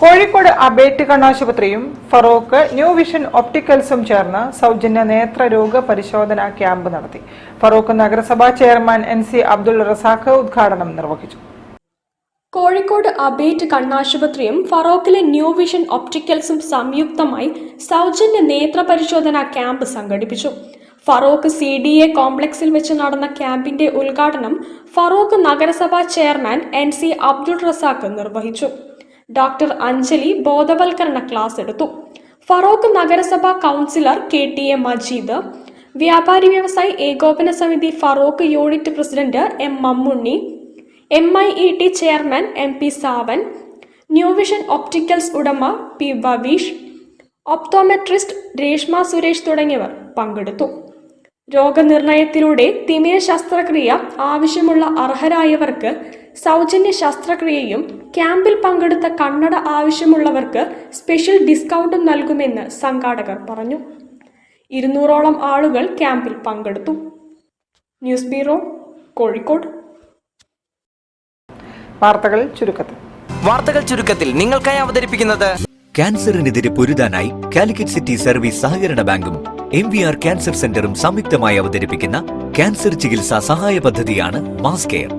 Kozhikode അബേറ്റ് കണ്ണാശുപത്രിയും Feroke new vision ഒപ്റ്റിക്കൽസും ചേർന്ന് സൗജന്യ നേത്രരോഗ പരിശോധനാ ക്യാമ്പ് നടത്തി. ഫറോക്ക് നഗരസഭാ ചെയർമാൻ NC അബ്ദുൾ റസാഖ് ഉദ്ഘാടനം നിർവഹിച്ചു. കോഴിക്കോട് അബേറ്റ് കണ്ണാശുപത്രിയും ഫറോക്കിലെ ന്യൂ വിഷൻ ഒപ്റ്റിക്കൽസും സംയുക്തമായി സൗജന്യ നേത്ര പരിശോധനാ ക്യാമ്പ് സംഘടിപ്പിച്ചു. ഫറോക്ക് CDA കോംപ്ലക്സിൽ വെച്ച് നടന്ന ക്യാമ്പിന്റെ ഉദ്ഘാടനം ഫറോക്ക് നഗരസഭാ ചെയർമാൻ NC അബ്ദുൾ റസാഖ് നിർവഹിച്ചു. ഡോക്ടർ അഞ്ജലി ബോധവൽക്കരണ ക്ലാസ് എടുത്തു. ഫറോക്ക് നഗരസഭാ കൗൺസിലർ KTA മജീദ്, വ്യാപാരി വ്യവസായി ഏകോപന സമിതി Feroke unit president M Mammunni, MIET chairman MP Savan, new vision opticals ഉടമ P വവീഷ്, ഒപ്തോമെട്രിസ്റ്റ് രേഷ്മ സുരേഷ് തുടങ്ങിയവർ പങ്കെടുത്തു. രോഗനിർണയത്തിലൂടെ തിമിര ശസ്ത്രക്രിയ ആവശ്യമുള്ള അർഹരായവർക്ക് സൗജന്യ ശസ്ത്രക്രിയയും ക്യാമ്പിൽ പങ്കെടുത്ത കണ്ണട ആവശ്യമുള്ളവർക്ക് സ്പെഷ്യൽ ഡിസ്കൗണ്ടും നൽകുമെന്ന് സംഘാടകർ പറഞ്ഞു. 200ഓളം ആളുകൾ ക്യാമ്പിൽ പങ്കെടുത്തു. News bureau, Kozhikode. വാർത്തകൾ ചുരുക്കത്തിൽ നിങ്ങൾക്കായി അവതരിപ്പിക്കുന്നത് ക്യാൻസറിനെതിരെ പൊരുതാനായി കാലിക്കറ്റ് സിറ്റി സർവീസ് സഹകരണ ബാങ്കും MVR ക്യാൻസർ സെന്ററും സംയുക്തമായി അവതരിപ്പിക്കുന്ന ക്യാൻസർ ചികിത്സാ സഹായ പദ്ധതിയാണ് മാസ് കെയർ.